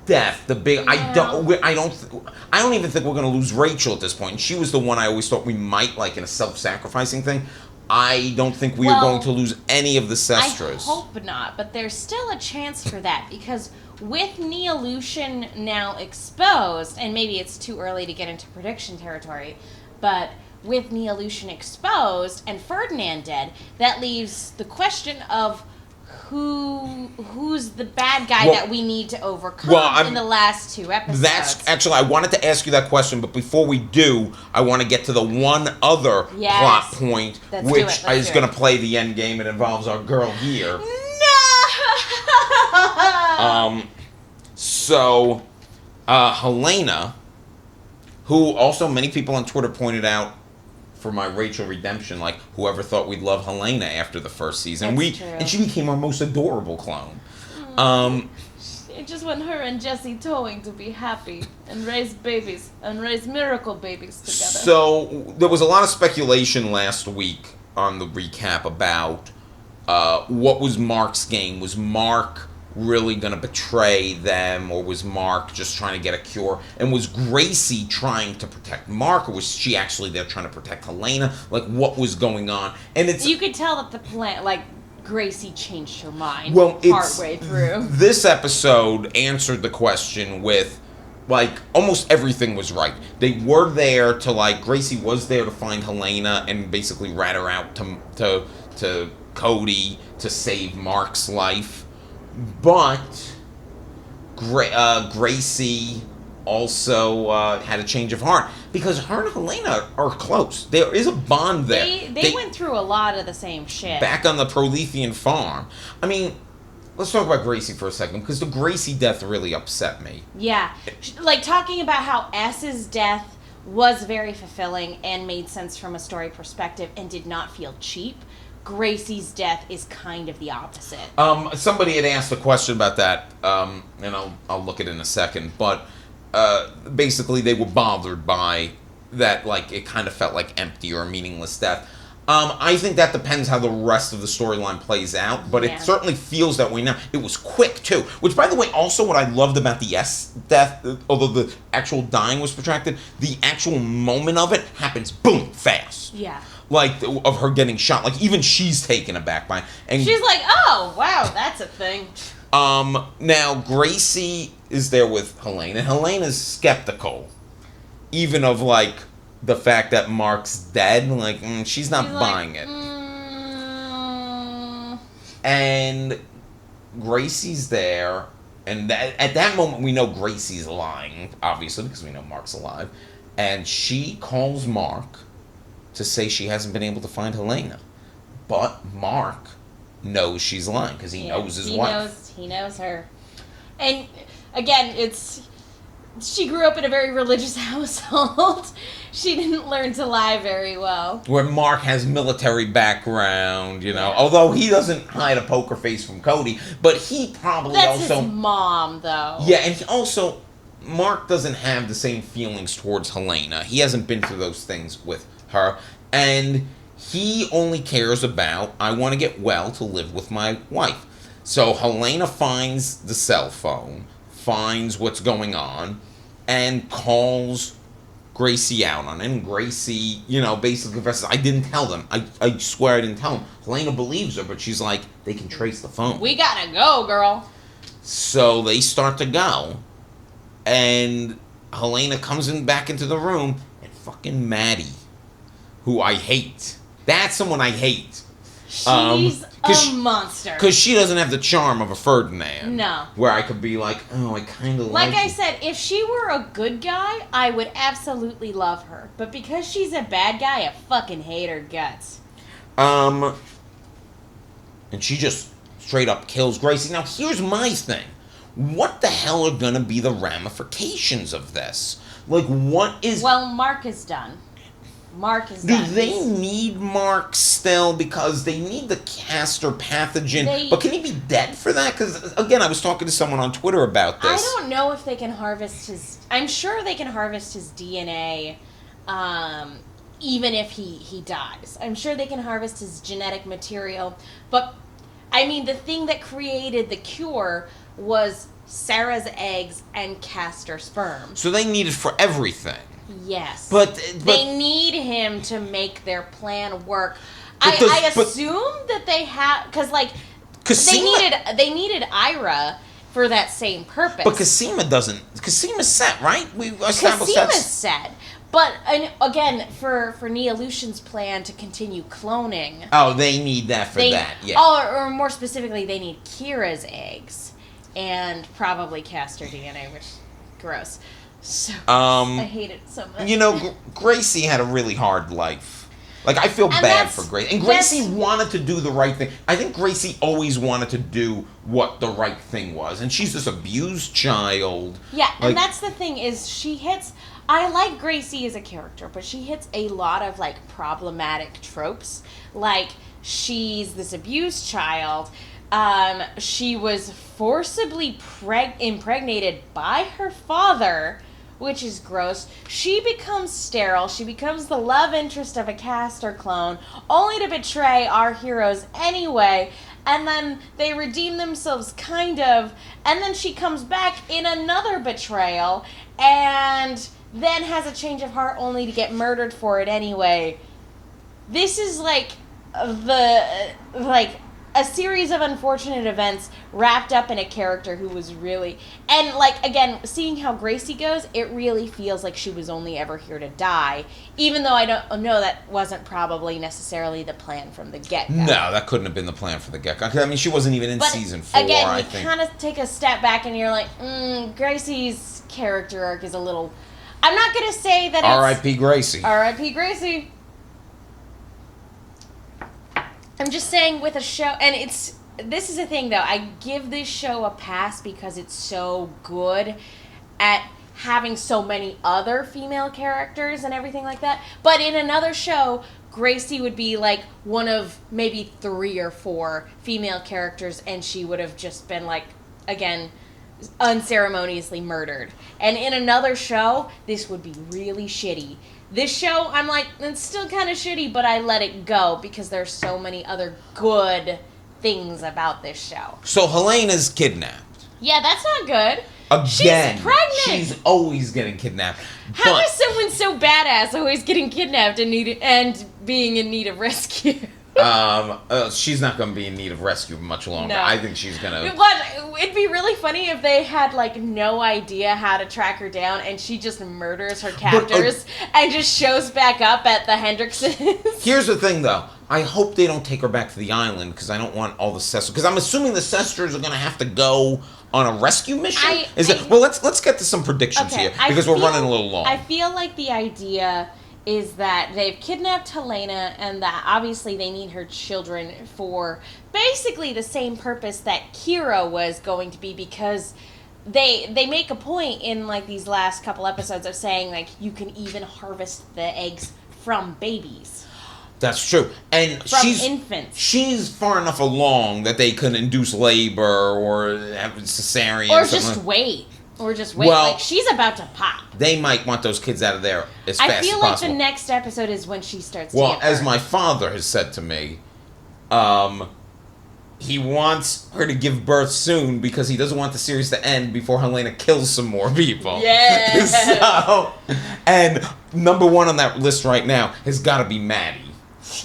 death. The big. Yeah. I don't even think we're going to lose Rachel at this point. She was the one I always thought we might, like in a self-sacrificing thing. I don't think we are going to lose any of the Sestras. I hope not, but there's still a chance for that, because with Neolution now exposed, and maybe it's too early to get into prediction territory, but with Neolution exposed and Ferdinand dead, that leaves the question of who's the bad guy that we need to overcome in the last 2 episodes. That's actually, I wanted to ask you that question, but before we do, I want to get to the one other plot point, which is going to play the end game. It involves our girl here. No. So, Helena, who also many people on Twitter pointed out for my Rachel redemption, like, whoever thought we'd love Helena after the first season. That's true. And she became our most adorable clone. I just want her and Jesse towing to be happy and raise babies and raise miracle babies together. So there was a lot of speculation last week on the recap about what was Mark's game. Was Mark really going to betray them, or was Mark just trying to get a cure? And was Gracie trying to protect Mark, or was she actually there trying to protect Helena? Like, what was going on? And you could tell that the plan, like, Gracie changed her mind partway through. This episode answered the question with, like, almost everything was right. They were there to, like, Gracie was there to find Helena and basically rat her out to Cody to save Mark's life. But Gracie also had a change of heart, because her and Helena are close. There is a bond there. They went through a lot of the same shit. Back on the Prolethean farm. I mean, let's talk about Gracie for a second, because the Gracie death really upset me. Yeah. Like, talking about how S's death was very fulfilling and made sense from a story perspective and did not feel cheap. Gracie's death is kind of the opposite. Somebody had asked a question about that, and I'll look at it in a second, but basically they were bothered by that, like, it kind of felt like empty or a meaningless death. I think that depends how the rest of the storyline plays out, but it certainly feels that way now. It was quick, too, which, by the way, also what I loved about the S death, although the actual dying was protracted, the actual moment of it happens, boom, fast. Yeah. Like, of her getting shot. Like, even she's taken aback by it. And she's like, oh, wow, that's a thing. Now, Gracie is there with Helena. Helena's skeptical. Even of, like, the fact that Mark's dead. Like, she's not buying it. And Gracie's there. And at that moment, we know Gracie's lying, obviously, because we know Mark's alive. And she calls Mark to say she hasn't been able to find Helena. But Mark knows she's lying, because he knows his wife. He knows her. And, again, she grew up in a very religious household. She didn't learn to lie very well. Where Mark has military background, you know. Yeah. Although he doesn't hide a poker face from Cody, but he probably That's his mom, though. Yeah, and Mark doesn't have the same feelings towards Helena. He hasn't been through those things with her, and he only cares about, I want to get well to live with my wife. So Helena finds the cell phone, finds what's going on, and calls Gracie out on it. And Gracie, basically confesses, I didn't tell them. I swear I didn't tell them. Helena believes her, but she's like, they can trace the phone. We gotta go, girl. So they start to go, and Helena comes back into the room, and fucking Maddie, who I hate. That's someone I hate. She's a monster. Because she doesn't have the charm of a Ferdinand. No. Where I could be like, oh, I kind of like I said, if she were a good guy, I would absolutely love her. But because she's a bad guy, I fucking hate her guts. And she just straight up kills Gracie. Now, here's my thing. What the hell are going to be the ramifications of this? Like, what is... Well, Mark is done. Mark is Do done. they need Mark still? Because they need the castor pathogen. But can he be dead for that? Because, again, I was talking to someone on Twitter about this. I don't know if they can harvest his... I'm sure they can harvest his DNA, even if he dies. I'm sure they can harvest his genetic material. But, I mean, the thing that created the cure was Sarah's eggs and castor sperm. So they need it for everything. Yes. But they need him to make their plan work. I assume that they have... Because, like, they needed Ira for that same purpose. But Cosima doesn't... Cosima's set, right? We established that. Cosima's set. But, again, for Neolution's plan to continue cloning... Oh, they need that for that, yeah. Or more specifically, they need Kira's eggs. And probably castor DNA, which... Gross. So I hate it so much. You know, Gracie had a really hard life. Like, I feel bad for Gracie. And Gracie wanted to do the right thing. I think Gracie always wanted to do what the right thing was. And she's this abused child. Yeah, and that's the thing is she hits... I like Gracie as a character, but she hits a lot of, like, problematic tropes. Like, she's this abused child. She was forcibly impregnated by her father, which is gross. She becomes sterile. She becomes the love interest of a castor clone, only to betray our heroes anyway. And then they redeem themselves, kind of. And then she comes back in another betrayal, and then has a change of heart only to get murdered for it anyway. This is like a series of unfortunate events wrapped up in a character who was really... And, like, again, seeing how Gracie goes, it really feels like she was only ever here to die, even though I don't know that wasn't probably necessarily the plan from the get-go. No, that couldn't have been the plan for the get-go. I mean, she wasn't even in season 4, again, I you think. kind of take a step back and you're like, Gracie's character arc is a little... I'm not going to say that it's... R.I.P. Gracie. R.I.P. Gracie. I'm just saying with a show, and this is the thing though, I give this show a pass because it's so good at having so many other female characters and everything like that. But in another show, Gracie would be like one of maybe 3 or 4 female characters, and she would have just been like, again, unceremoniously murdered. And in another show, this would be really shitty. This show, I'm like, it's still kind of shitty, but I let it go because there's so many other good things about this show. So Helena's kidnapped. Yeah, that's not good. Again. She's pregnant. She's always getting kidnapped. How is someone so badass always getting kidnapped and being in need of rescue? She's not going to be in need of rescue much longer. No. I think she's going to... It'd be really funny if they had, like, no idea how to track her down, and she just murders her captors and just shows back up at the Hendricksons. Here's the thing, though. I hope they don't take her back to the island, because I don't want all the Sesters... Because I'm assuming the Sesters are going to have to go on a rescue mission? Well, let's get to some predictions here, because we're running a little long. I feel like the idea... is that they've kidnapped Helena, and that obviously they need her children for basically the same purpose that Kira was going to be, because they make a point in like these last couple episodes of saying like you can even harvest the eggs from babies. That's true. And from infants. She's far enough along that they could induce labor or have cesarean. Or just wait. Or just wait. Well, like, she's about to pop. They might want those kids out of there as fast as possible. I feel like the next episode is when she starts to Well, as my father has said to me, he wants her to give birth soon because he doesn't want the series to end before Helena kills some more people. Yeah. So, and number 1 on that list right now has got to be Maddie.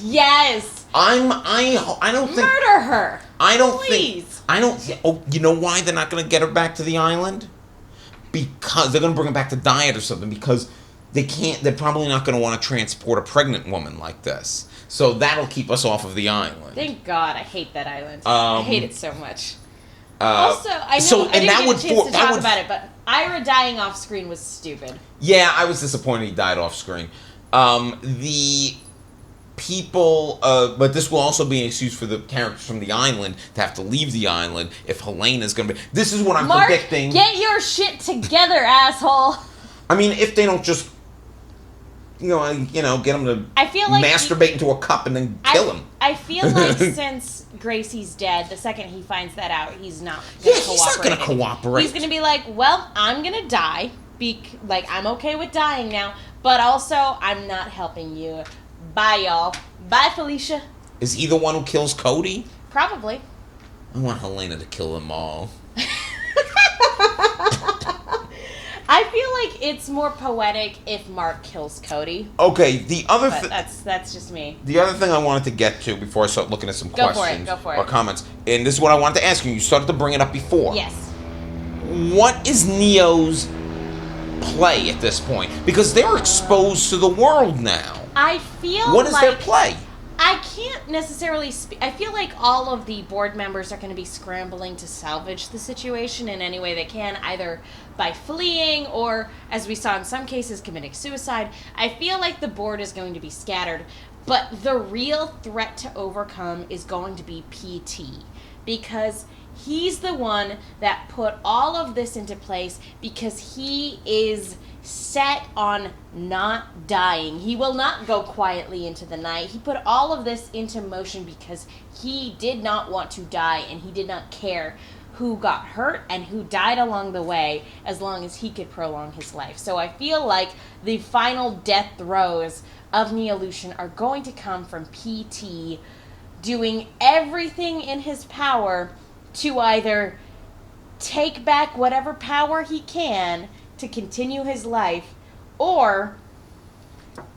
Yes. I don't think... Murder her. I don't Please. think... I don't... Oh, you know why they're not going to get her back to the island? Because they're going to bring her back to diet or something, because they can't... They're probably not going to want to transport a pregnant woman like this. So that'll keep us off of the island. Thank God. I hate that island. I hate it so much. Also, I know I didn't get a chance to talk about it, but Ira dying off screen was stupid. Yeah, I was disappointed he died off screen. The people, but this will also be an excuse for the characters from the island to have to leave the island if Helena's going to be... This is what I'm predicting. Get your shit together, asshole. I mean, if they don't just... get him to I feel like masturbate into a cup and then kill him. I feel like since Gracie's dead, the second he finds that out, he's not going to cooperate. He's not going to cooperate. He's going to be like, well, I'm going to die. I'm okay with dying now, but also I'm not helping you. Bye, y'all. Bye, Felicia. Is he the one who kills Cody? Probably. I want Helena to kill them all. I feel like it's more poetic if Mark kills Cody. Okay, the other thing... That's just me. The other thing I wanted to get to before I start looking at some questions Go for it. or comments, and this is what I wanted to ask you. You started to bring it up before. Yes. What is Neo's play at this point? Because they're exposed to the world now. I feel What is their play? I can't necessarily I feel like all of the board members are going to be scrambling to salvage the situation in any way they can, either by fleeing or, as we saw in some cases, committing suicide. I feel like the board is going to be scattered, but the real threat to overcome is going to be PT, because he's the one that put all of this into place, because he is set on not dying. He will not go quietly into the night. He put all of this into motion because he did not want to die, and he did not care who got hurt and who died along the way, as long as he could prolong his life. So I feel like the final death throes of Neolution are going to come from PT doing everything in his power to either take back whatever power he can to continue his life, or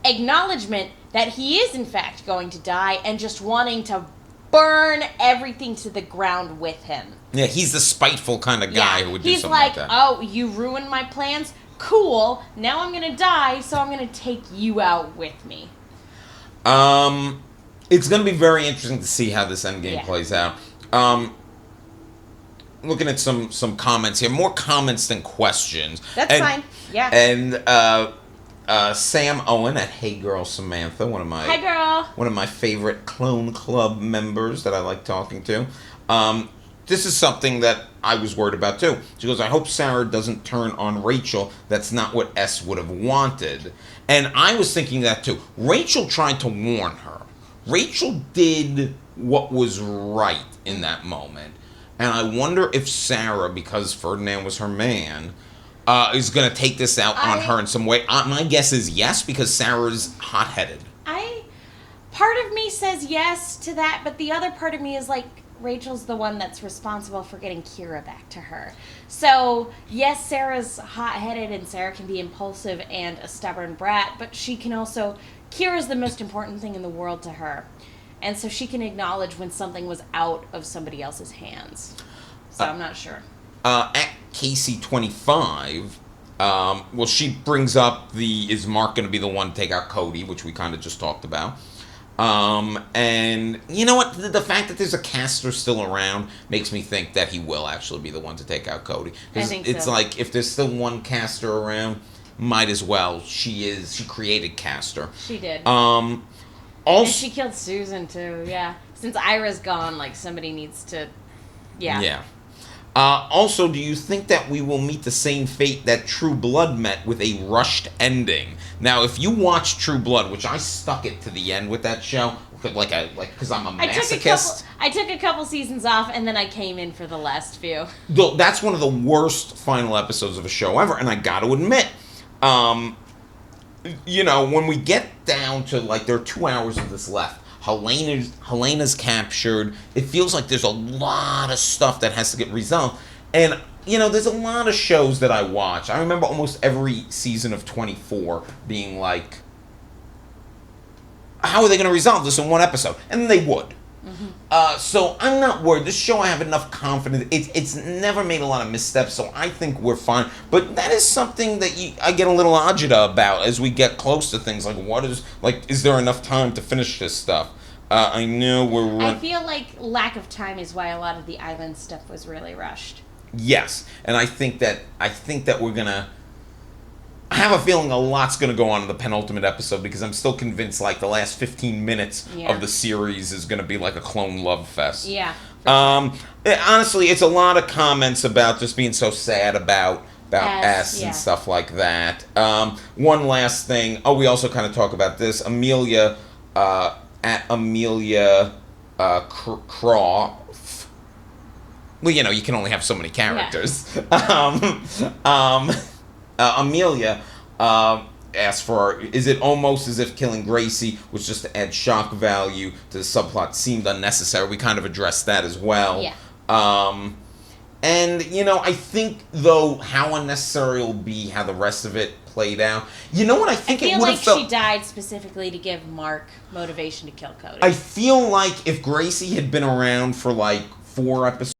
acknowledgement that he is in fact going to die and just wanting to burn everything to the ground with him. Yeah, he's the spiteful kind of guy who would do something like that. He's like, oh, you ruined my plans? Cool. Now I'm going to die, so I'm going to take you out with me. It's going to be very interesting to see how this endgame plays out. Looking at some comments here, more comments than questions. That's fine. Yeah. And Sam Owen at Hey Girl Samantha, one of my favorite Clone Club members that I like talking to. This is something that I was worried about too. She goes, I hope Sarah doesn't turn on Rachel. That's not what S would have wanted. And I was thinking that too. Rachel tried to warn her. Rachel did what was right in that moment. And I wonder if Sarah, because Ferdinand was her man, is going to take this out on her in some way. My guess is yes, because Sarah's hot-headed. Part of me says yes to that, but the other part of me is like, Rachel's the one that's responsible for getting Kira back to her. So, yes, Sarah's hot-headed and Sarah can be impulsive and a stubborn brat, but she can also... Kira's the most important thing in the world to her. And so she can acknowledge when something was out of somebody else's hands. So I'm not sure. At Casey25, she brings up is Mark going to be the one to take out Cody, which we kind of just talked about. And you know what? The fact that there's a caster still around makes me think that he will actually be the one to take out Cody. I think it's so. like, if there's still one caster around, might as well. She created caster. She did. Also, and she killed Susan too, yeah. Since Ira's gone, somebody needs to... Yeah. Yeah. Also, do you think that we will meet the same fate that True Blood met with a rushed ending? Now, if you watch True Blood, which I stuck it to the end with that show, because I'm a masochist. I took a couple seasons off, and then I came in for the last few. That's one of the worst final episodes of a show ever, and I got to admit, when we get down to, there are 2 hours of this left, Helena's captured. It feels like there's a lot of stuff that has to get resolved. And, there's a lot of shows that I watch. I remember almost every season of 24 being like, how are they going to resolve this in one episode? And they would. Mm-hmm. So I'm not worried. This show, I have enough confidence. It's never made a lot of missteps, so I think we're fine. But that is something that I get a little agita about as we get close to things. Is there enough time to finish this stuff? I know I feel like lack of time is why a lot of the island stuff was really rushed. Yes, and I think that we're gonna... I have a feeling a lot's going to go on in the penultimate episode, because I'm still convinced the last 15 minutes of the series is going to be like a clone love fest. Yeah. Honestly, it's a lot of comments about just being so sad about about S and stuff like that. One last thing. Oh, we also kind of talk about this. Amelia, at Amelia Croft. Well, you know, you can only have so many characters. Yeah. Amelia asks for, is it almost as if killing Gracie was just to add shock value to the subplot seemed unnecessary? We kind of addressed that as well. Yeah. And, you know, I think, though, how unnecessary it'll be how the rest of it played out. You know what? I think it would have felt... she died specifically to give Mark motivation to kill Cody. I feel like if Gracie had been around for, like, 4 episodes,